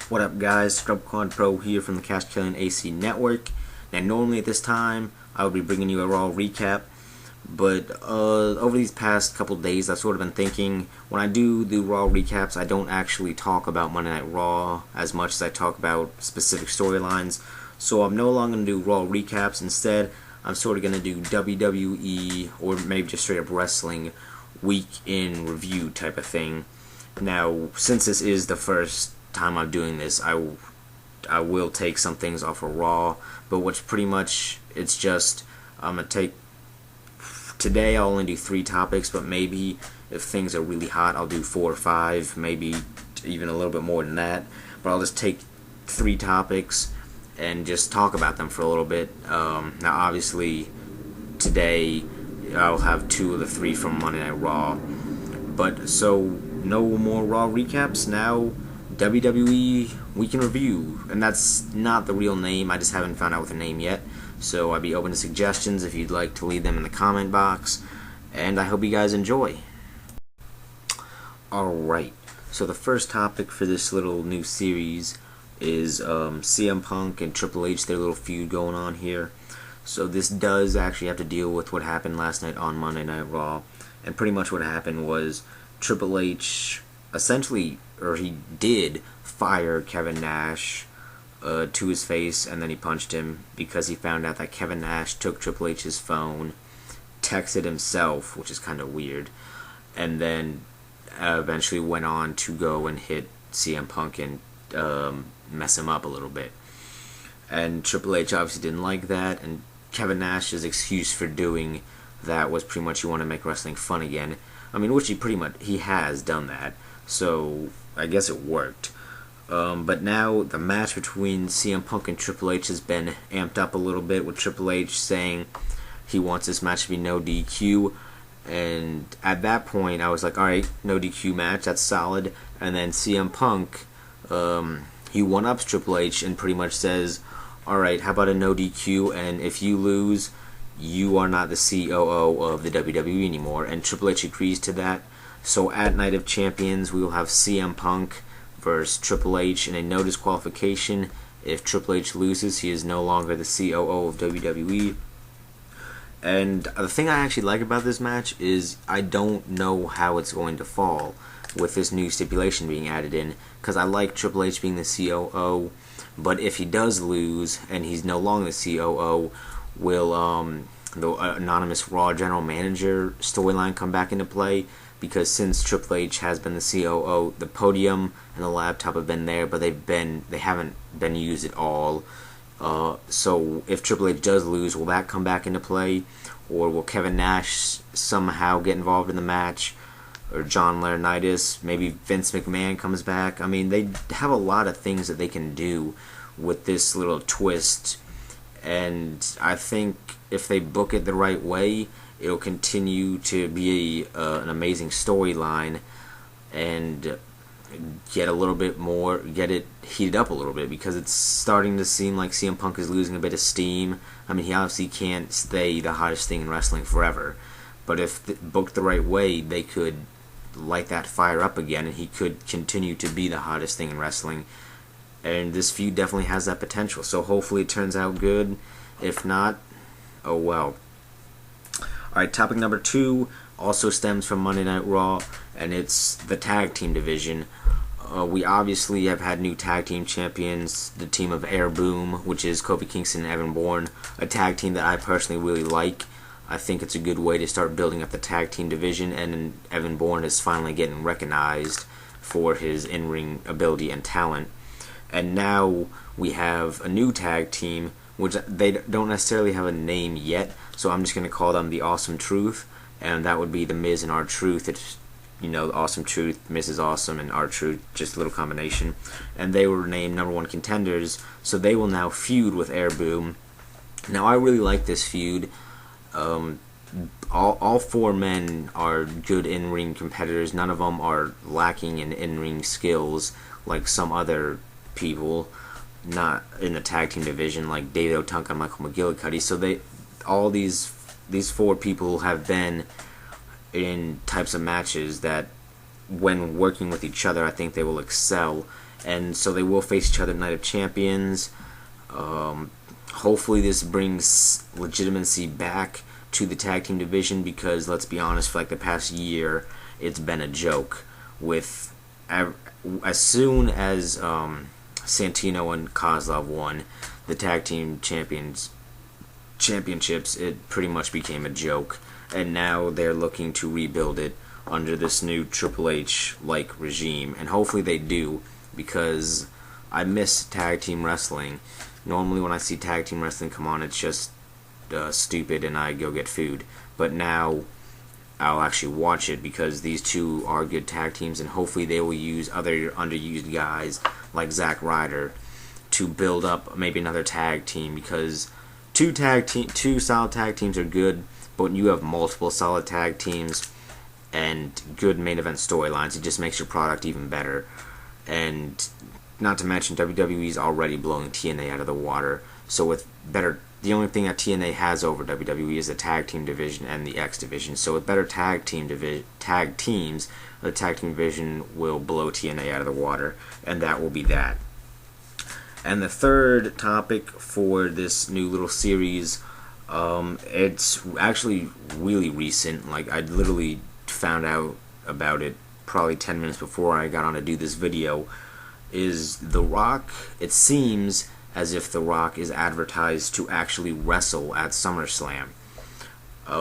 What up, guys? Scrubquad Pro here from the Cash Killing AC Network. Now, normally at this time, I would be bringing you a Raw recap, but over these past couple days, I've sort of been thinking, when I do the Raw recaps, I don't actually talk about Monday Night Raw as much as I talk about specific storylines, so I'm no longer going to do Raw recaps. Instead, I'm sort of going to do WWE, or maybe just straight up wrestling, week in review type of thing. Now, since this is the first time I'm doing this, I will take some things off of Raw, but what's pretty much, it's just, I'm going to take, today I'll only do 3 topics, but maybe if things are really hot, I'll do 4 or 5, maybe even a little bit more than that, but I'll just take 3 topics and just talk about them for a little bit. Now, obviously, today I'll have 2 of the 3 from Monday Night Raw, but so no more Raw recaps. Now WWE Week in Review, and that's not the real name, I just haven't found out what the name yet, so I'd be open to suggestions if you'd like to leave them in the comment box, and I hope you guys enjoy. Alright, so the first topic for this little new series is CM Punk and Triple H, their little feud going on here. So this does actually have to deal with what happened last night on Monday Night Raw, and pretty much what happened was Triple H essentially, or he did, fire Kevin Nash to his face, and then he punched him because he found out that Kevin Nash took Triple H's phone, texted himself, which is kind of weird, and then eventually went on to go and hit CM Punk and mess him up a little bit. And Triple H obviously didn't like that, and Kevin Nash's excuse for doing that was pretty much, you want to make wrestling fun again. I mean, which he has done that, so I guess it worked. But now the match between CM Punk and Triple H has been amped up a little bit, with Triple H saying he wants this match to be no DQ, and at that point I was like, alright, no DQ match, that's solid. And then CM Punk, he one-ups Triple H and pretty much says, alright, how about a no DQ, and if you lose, you are not the COO of the WWE anymore. And Triple H agrees to that. So at Night of Champions, we will have CM Punk versus Triple H in a no disqualification. If Triple H loses, he is no longer the COO of WWE. And the thing I actually like about this match is I don't know how it's going to fall with this new stipulation being added in, because I like Triple H being the COO, but if he does lose and he's no longer the COO, will the anonymous Raw general manager storyline come back into play? Because since Triple H has been the COO, the podium and the laptop have been there, but they haven't been used at all. So if Triple H does lose, will that come back into play, or will Kevin Nash somehow get involved in the match, or John Laurinaitis? Maybe Vince McMahon comes back. I mean, they have a lot of things that they can do with this little twist, and I think if they book it the right way, it'll continue to be an amazing storyline, and get it heated up a little bit, because it's starting to seem like CM Punk is losing a bit of steam. I mean, he obviously can't stay the hottest thing in wrestling forever, but if booked the right way, they could light that fire up again, and he could continue to be the hottest thing in wrestling. And this feud definitely has that potential, so hopefully it turns out good. If not, oh well. Alright, topic number 2 also stems from Monday Night Raw, and it's the tag team division. We obviously have had new tag team champions, the team of Air Boom, which is Kofi Kingston and Evan Bourne, a tag team that I personally really like. I think it's a good way to start building up the tag team division, and Evan Bourne is finally getting recognized for his in-ring ability and talent. And now we have a new tag team, which they don't necessarily have a name yet, so I'm just going to call them the Awesome Truth, and that would be the Miz and R-Truth. It's, Awesome Truth, Mrs. Awesome, and R-Truth, just a little combination. And they were named number 1 contenders, so they will now feud with Air Boom. Now, I really like this feud. All 4 men are good in-ring competitors. None of them are lacking in in-ring skills like some other people, not in the tag team division, like David Otunga and Michael McGillicuddy. So all these 4 people have been in types of matches that when working with each other, I think they will excel. and so they will face each other at Night of Champions. Hopefully this brings legitimacy back to the tag team division, because let's be honest, for like the past year it's been a joke. With as soon as Santino and Kozlov won the tag team championships, it pretty much became a joke, and now they're looking to rebuild it under this new Triple H like regime, and hopefully they do, because I miss tag team wrestling. Normally when I see tag team wrestling come on, it's just stupid and I go get food, but now I'll actually watch it because these two are good tag teams, and hopefully they will use other underused guys like Zack Ryder to build up maybe another tag team, because two solid tag teams are good, but when you have multiple solid tag teams and good main event storylines, it just makes your product even better. And not to mention, WWE's already blowing TNA out of the water, so with better, the only thing that TNA has over WWE is the tag team division and the X division. So with better tag teams, the tag team division will blow TNA out of the water, and that will be that. And the third topic for this new little series, it's actually really recent. Like, I literally found out about it probably 10 minutes before I got on to do this video, is The Rock. It seems as if The Rock is advertised to actually wrestle at SummerSlam.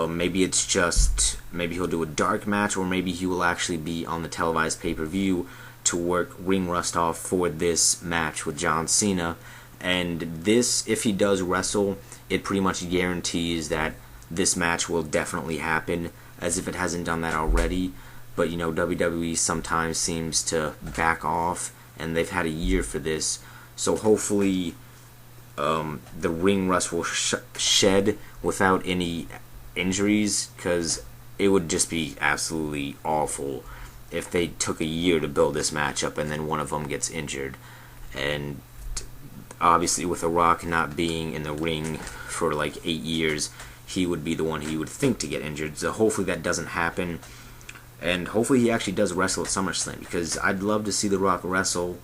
Maybe it's just, maybe he'll do a dark match, or maybe he will actually be on the televised pay-per-view to work ring rust off for this match with John Cena. And this, if he does wrestle, it pretty much guarantees that this match will definitely happen, as if it hasn't done that already. But you know, WWE sometimes seems to back off, and they've had a year for this, so hopefully the ring rust will shed without any injuries, because it would just be absolutely awful if they took a year to build this matchup and then one of them gets injured. And obviously with The Rock not being in the ring for like 8 years, he would be the one he would think to get injured, so hopefully that doesn't happen. And hopefully he actually does wrestle at SummerSlam, because I'd love to see The Rock wrestle,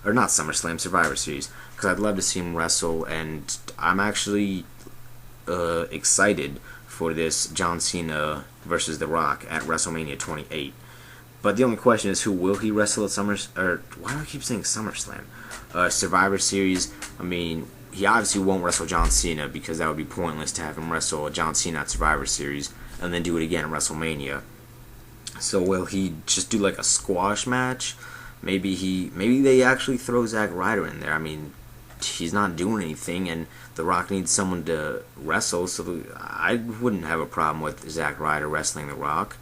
or not SummerSlam, Survivor Series, because I'd love to see him wrestle, and I'm actually excited for this John Cena versus The Rock at WrestleMania 28. But the only question is, who will he wrestle at why do I keep saying SummerSlam? Survivor Series. I mean, he obviously won't wrestle John Cena, because that would be pointless to have him wrestle John Cena at Survivor Series and then do it again at WrestleMania. So will he just do like a squash match? Maybe they actually throw Zack Ryder in there. I mean, he's not doing anything, and The Rock needs someone to wrestle, so I wouldn't have a problem with Zack Ryder wrestling The Rock.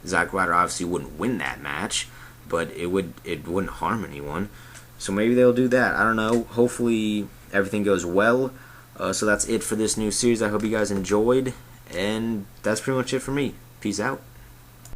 Zack Ryder obviously wouldn't win that match, but it wouldn't harm anyone. So maybe they'll do that. I don't know. Hopefully everything goes well. So that's it for this new series. I hope you guys enjoyed, and that's pretty much it for me. Peace out.